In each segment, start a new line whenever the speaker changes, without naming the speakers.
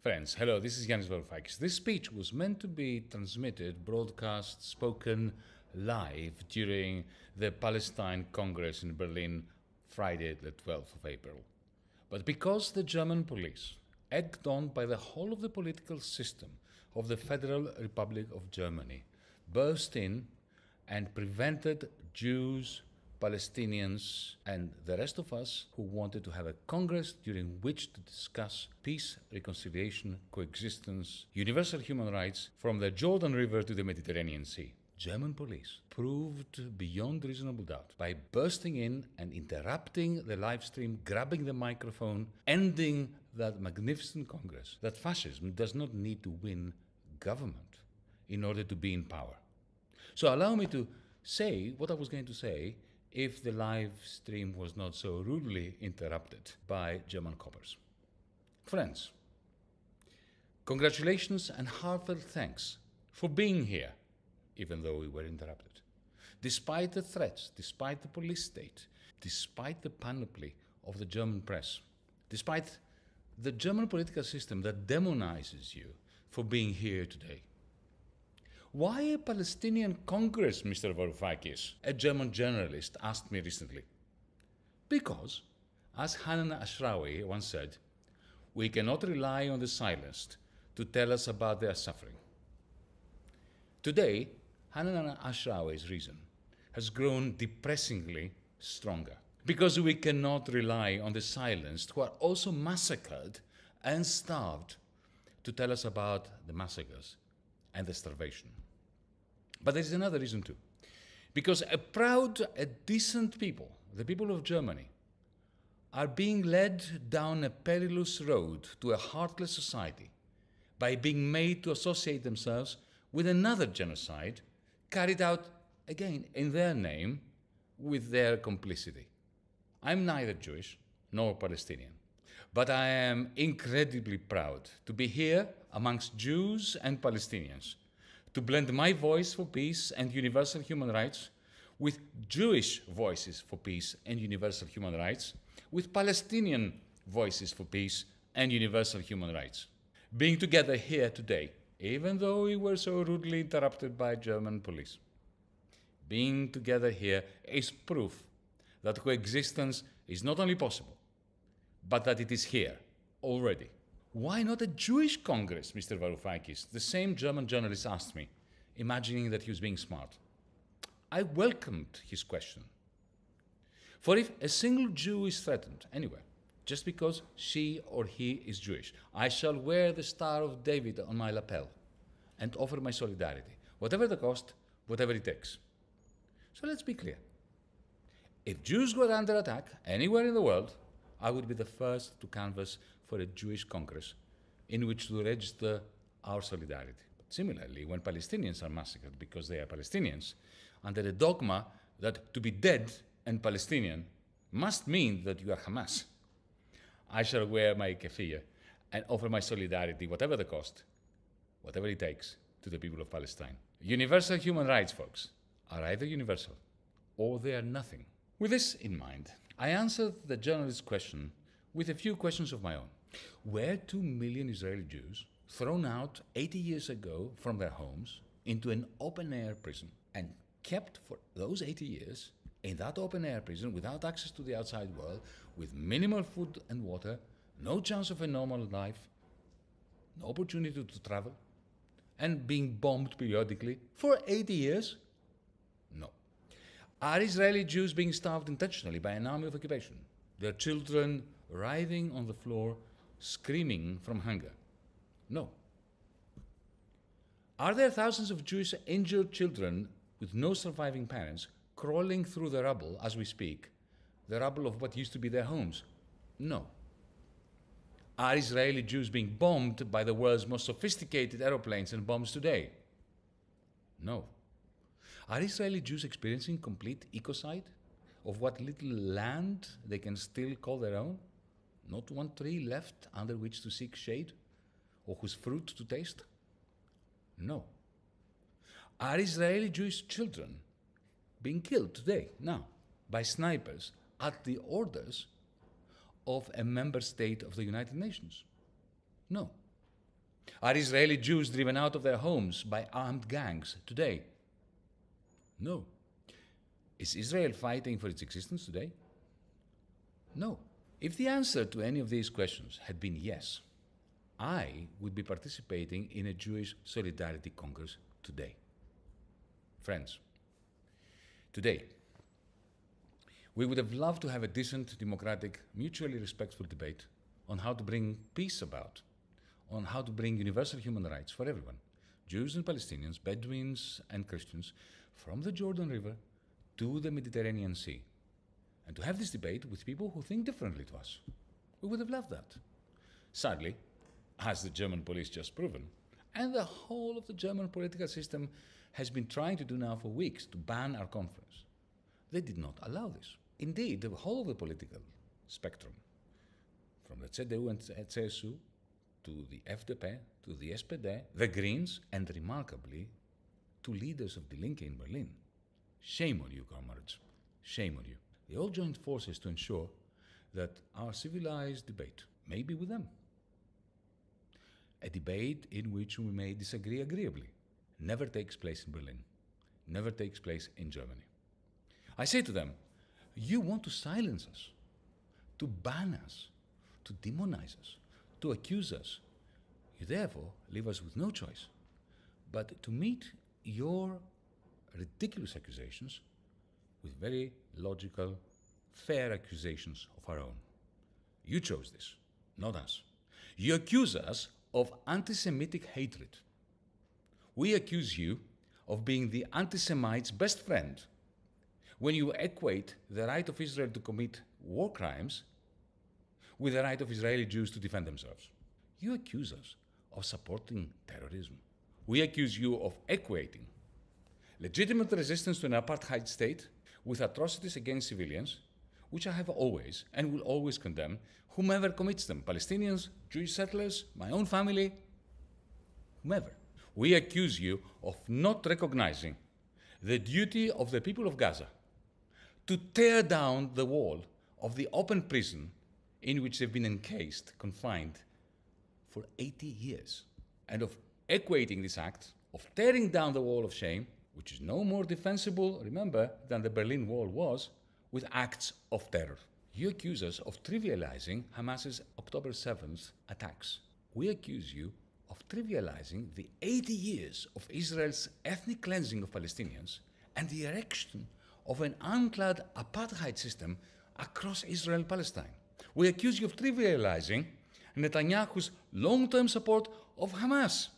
Friends, hello, this is Yanis Varoufakis. This speech was meant to be transmitted, broadcast, spoken live during the Palestine Congress in Berlin, Friday the 12th of April. But because the German police, egged on by the whole of the political system of the Federal Republic of Germany, burst in and prevented Jews, Palestinians, and the rest of us who wanted to have a Congress during which to discuss peace, reconciliation, coexistence, universal human rights from the Jordan River to the Mediterranean Sea. German police proved beyond reasonable doubt by bursting in and interrupting the live stream, grabbing the microphone, ending that magnificent Congress, that fascism does not need to win government in order to be in power. So allow me to say what I was going to say if the live stream was not so rudely interrupted by German coppers. Friends, congratulations and heartfelt thanks for being here, even though we were interrupted. Despite the threats, despite the police state, despite the panoply of the German press, despite the German political system that demonizes you for being here today. Why a Palestinian Congress, Mr. Varoufakis? A German journalist asked me recently. Because, as Hanan Ashrawi once said, we cannot rely on the silenced to tell us about their suffering. Today, Hanan Ashrawi's reason has grown depressingly stronger. Because we cannot rely on the silenced who are also massacred and starved to tell us about the massacres and the starvation. But there's another reason too. Because a proud, decent people, the people of Germany, are being led down a perilous road to a heartless society by being made to associate themselves with another genocide carried out, again, in their name, with their complicity. I'm neither Jewish nor Palestinian, but I am incredibly proud to be here amongst Jews and Palestinians, to blend my voice for peace and universal human rights with Jewish voices for peace and universal human rights, with Palestinian voices for peace and universal human rights. Being together here today, even though we were so rudely interrupted by German police, being together here is proof that coexistence is not only possible, but that it is here already. Why not a Jewish Congress, Mr. Varoufakis? The same German journalist asked me, imagining that he was being smart. I welcomed his question. For if a single Jew is threatened anywhere, just because she or he is Jewish, I shall wear the Star of David on my lapel and offer my solidarity, whatever the cost, whatever it takes. So let's be clear. If Jews were under attack anywhere in the world, I would be the first to canvass for a Jewish Congress in which to register our solidarity. But similarly, when Palestinians are massacred because they are Palestinians, under the dogma that to be dead and Palestinian must mean that you are Hamas, I shall wear my keffiyeh and offer my solidarity, whatever the cost, whatever it takes, to the people of Palestine. Universal human rights, folks, are either universal or they are nothing. With this in mind, I answered the journalist's question with a few questions of my own. Were 2 million Israeli Jews thrown out 80 years ago from their homes into an open-air prison and kept for those 80 years in that open-air prison without access to the outside world, with minimal food and water, no chance of a normal life, no opportunity to travel, and being bombed periodically for 80 years? No. Are Israeli Jews being starved intentionally by an army of occupation? Their children writhing on the floor, screaming from hunger? No. Are there thousands of Jewish injured children with no surviving parents crawling through the rubble as we speak, the rubble of what used to be their homes? No. Are Israeli Jews being bombed by the world's most sophisticated aeroplanes and bombs today? No. Are Israeli Jews experiencing complete ecocide of what little land they can still call their own? Not one tree left under which to seek shade or whose fruit to taste? No. Are Israeli Jewish children being killed today, now, by snipers at the orders of a member state of the United Nations? No. Are Israeli Jews driven out of their homes by armed gangs today? No. Is Israel fighting for its existence today? No. If the answer to any of these questions had been yes, I would be participating in a Jewish Solidarity Congress today. Friends, today, we would have loved to have a decent, democratic, mutually respectful debate on how to bring peace about, on how to bring universal human rights for everyone, Jews and Palestinians, Bedouins and Christians, from the Jordan River to the Mediterranean Sea, and to have this debate with people who think differently to us. We would have loved that. Sadly, as the German police just proven, and the whole of the German political system has been trying to do now for weeks to ban our conference, they did not allow this. Indeed, the whole of the political spectrum, from the CDU and CSU to the FDP, to the SPD, the Greens, and remarkably, to leaders of Die Linke in Berlin. Shame on you, comrades. Shame on you. They all joined forces to ensure that our civilized debate may be with them. A debate in which we may disagree agreeably never takes place in Berlin, never takes place in Germany. I say to them, you want to silence us, to ban us, to demonize us, to accuse us. You therefore leave us with no choice but to meet your ridiculous accusations with very logical, fair accusations of our own. You chose this, not us. You accuse us of anti-Semitic hatred. We accuse you of being the anti-Semite's best friend when you equate the right of Israel to commit war crimes with the right of Israeli Jews to defend themselves. You accuse us of supporting terrorism. We accuse you of equating legitimate resistance to an apartheid state with atrocities against civilians, which I have always and will always condemn, whomever commits them, Palestinians, Jewish settlers, my own family, whomever. We accuse you of not recognizing the duty of the people of Gaza to tear down the wall of the open prison in which they've been encased, confined for 80 years, and of equating this act of tearing down the wall of shame, which is no more defensible, remember, than the Berlin Wall was, with acts of terror. You accuse us of trivializing Hamas's October 7th attacks. We accuse you of trivializing the 80 years of Israel's ethnic cleansing of Palestinians and the erection of an unclad apartheid system across Israel and Palestine. We accuse you of trivializing Netanyahu's long-term support of Hamas,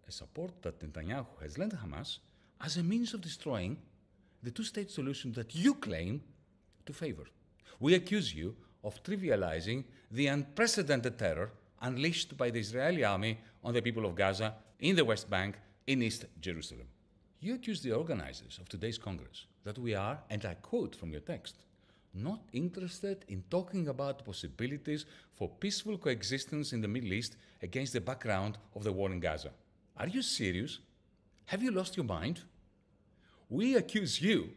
a support that Netanyahu has lent Hamas as a means of destroying the two-state solution that you claim to favor. We accuse you of trivializing the unprecedented terror unleashed by the Israeli army on the people of Gaza, in the West Bank, in East Jerusalem. You accuse the organizers of today's Congress that we are, and I quote from your text, not interested in talking about possibilities for peaceful coexistence in the Middle East against the background of the war in Gaza. Are you serious? Have you lost your mind? We accuse you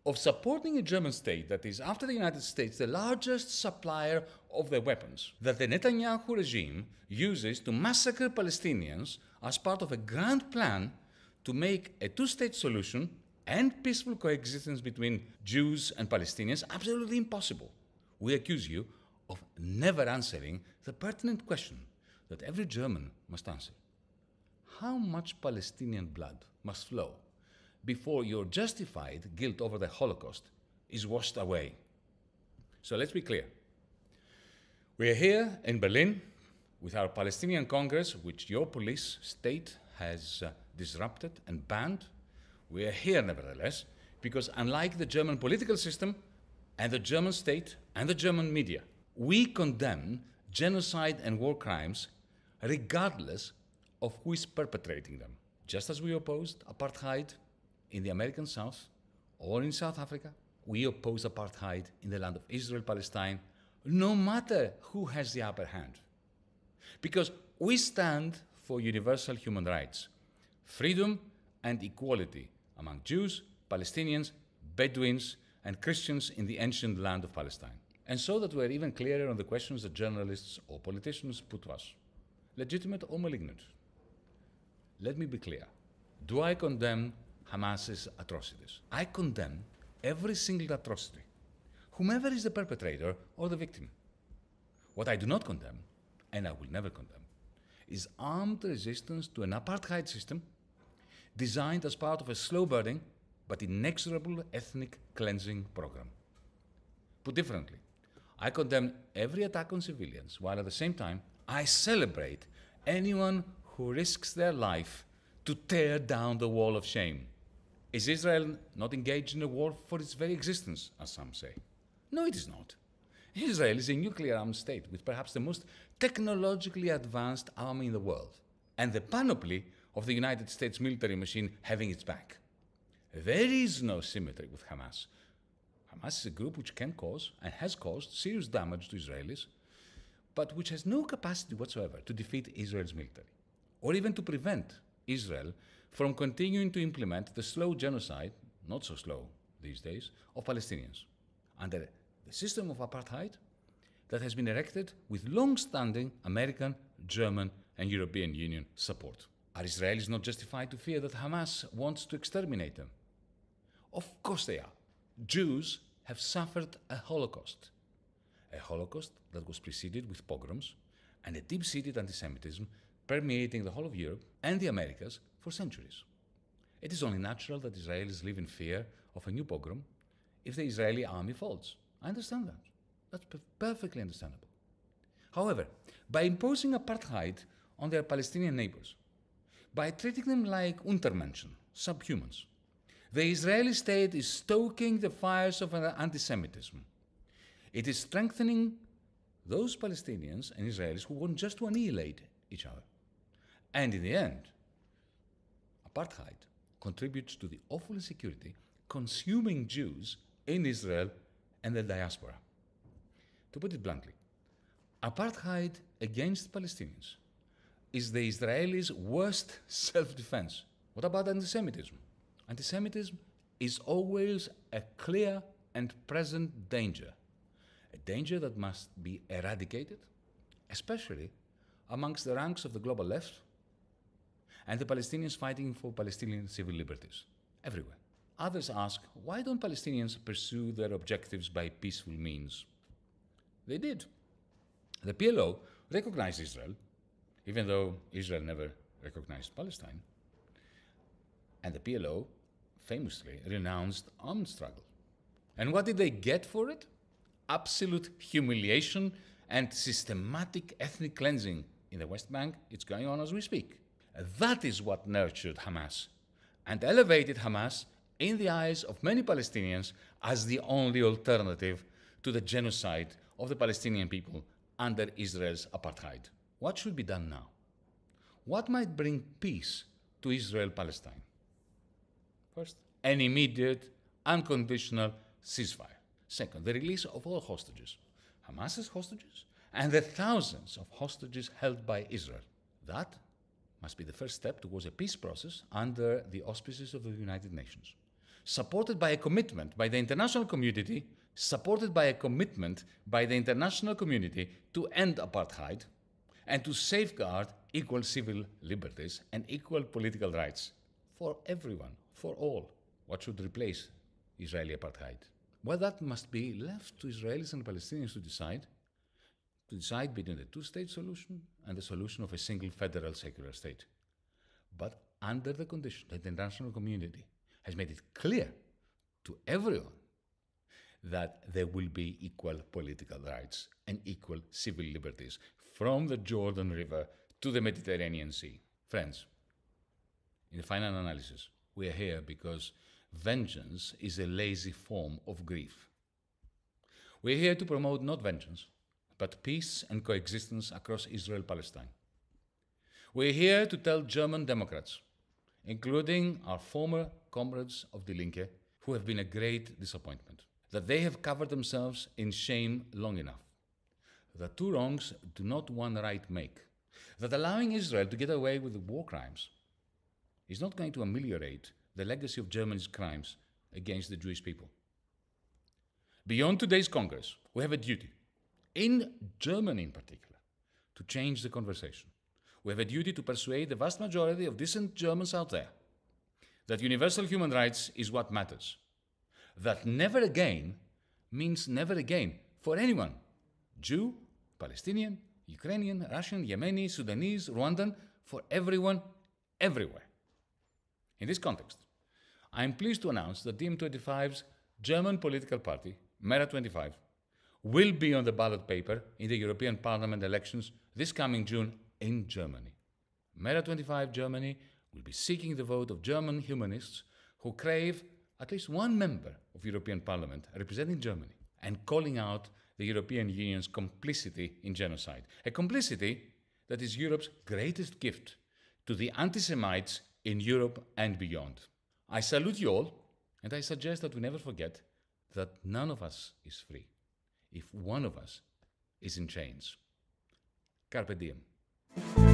of supporting a German state that is, after the United States, the largest supplier of the weapons that the Netanyahu regime uses to massacre Palestinians as part of a grand plan to make a two-state solution and peaceful coexistence between Jews and Palestinians absolutely impossible. We accuse you of never answering the pertinent question that every German must answer. How much Palestinian blood must flow before your justified guilt over the Holocaust is washed away? So let's be clear. We are here in Berlin with our Palestinian Congress, which your police state has disrupted and banned. We are here, nevertheless, because unlike the German political system and the German state and the German media, we condemn genocide and war crimes regardless of who is perpetrating them. Just as we opposed apartheid in the American South or in South Africa, we oppose apartheid in the land of Israel, Palestine, no matter who has the upper hand. Because we stand for universal human rights, freedom and equality among Jews, Palestinians, Bedouins, and Christians in the ancient land of Palestine. And so that we're even clearer on the questions that journalists or politicians put to us, legitimate or malignant. let me be clear. Do I condemn Hamas's atrocities? I condemn every single atrocity, whomever is the perpetrator or the victim. What I do not condemn, and I will never condemn, is armed resistance to an apartheid system designed as part of a slow-burning but inexorable ethnic cleansing program. Put differently, I condemn every attack on civilians, while at the same time, I celebrate anyone who risks their life to tear down the wall of shame. Is Israel not engaged in a war for its very existence, as some say? No, it is not. Israel is a nuclear-armed state with perhaps the most technologically advanced army in the world, and the panoply of the United States military machine having its back. There is no symmetry with Hamas. Hamas is a group which can cause, and has caused, serious damage to Israelis, but which has no capacity whatsoever to defeat Israel's military, or even to prevent Israel from continuing to implement the slow genocide, not so slow these days, of Palestinians, under the system of apartheid that has been erected with long-standing American, German, and European Union support. Are Israelis not justified to fear that Hamas wants to exterminate them? Of course they are. Jews have suffered a Holocaust that was preceded with pogroms and a deep-seated anti-Semitism permeating the whole of Europe and the Americas for centuries. It is only natural that Israelis live in fear of a new pogrom if the Israeli army falls. I understand that. That's perfectly understandable. However, by imposing apartheid on their Palestinian neighbors, by treating them like Untermenschen, subhumans, the Israeli state is stoking the fires of anti-Semitism. It is strengthening those Palestinians and Israelis who want just to annihilate each other. And in the end, apartheid contributes to the awful insecurity consuming Jews in Israel and the diaspora. To put it bluntly, apartheid against Palestinians is the Israelis' worst self-defense. What about anti-Semitism? Anti-Semitism is always a clear and present danger, a danger that must be eradicated, especially amongst the ranks of the global left and the Palestinians fighting for Palestinian civil liberties, everywhere. Others ask, why don't Palestinians pursue their objectives by peaceful means? They did. The PLO recognized Israel, even though Israel never recognized Palestine, and the PLO famously renounced armed struggle. And what did they get for it? Absolute humiliation and systematic ethnic cleansing in the West Bank. It's going on as we speak. That is what nurtured Hamas and elevated Hamas in the eyes of many Palestinians as the only alternative to the genocide of the Palestinian people under Israel's apartheid. What should be done now? What might bring peace to Israel-Palestine? First, an immediate, unconditional ceasefire. Second, the release of all hostages, Hamas's hostages, and the thousands of hostages held by Israel. That must be the first step towards a peace process under the auspices of the United Nations, supported by a commitment by the international community, to end apartheid and to safeguard equal civil liberties and equal political rights for everyone, for all. What should replace Israeli apartheid? Well, that must be left to Israelis and Palestinians to decide between the two-state solution and the solution of a single federal secular state. But under the condition that the international community has made it clear to everyone that there will be equal political rights and equal civil liberties from the Jordan River to the Mediterranean Sea. Friends, in the final analysis, we are here because vengeance is a lazy form of grief. We are here to promote not vengeance, but peace and coexistence across Israel-Palestine. We are here to tell German Democrats, including our former comrades of Die Linke, who have been a great disappointment, that they have covered themselves in shame long enough, that two wrongs do not one right make, that allowing Israel to get away with the war crimes is not going to ameliorate the legacy of Germany's crimes against the Jewish people. Beyond today's Congress, we have a duty, in Germany in particular, to change the conversation. We have a duty to persuade the vast majority of decent Germans out there that universal human rights is what matters. That never again means never again for anyone. Jew, Palestinian, Ukrainian, Russian, Yemeni, Sudanese, Rwandan, for everyone, everywhere. In this context, I am pleased to announce that DiEM25's German political party, Mera25, will be on the ballot paper in the European Parliament elections this coming June in Germany. Mera25 Germany will be seeking the vote of German humanists who crave at least one member of European Parliament representing Germany and calling out the European Union's complicity in genocide, a complicity that is Europe's greatest gift to the anti-Semites in Europe and beyond. I salute you all, and I suggest that we never forget that none of us is free if one of us is in chains. Carpe diem.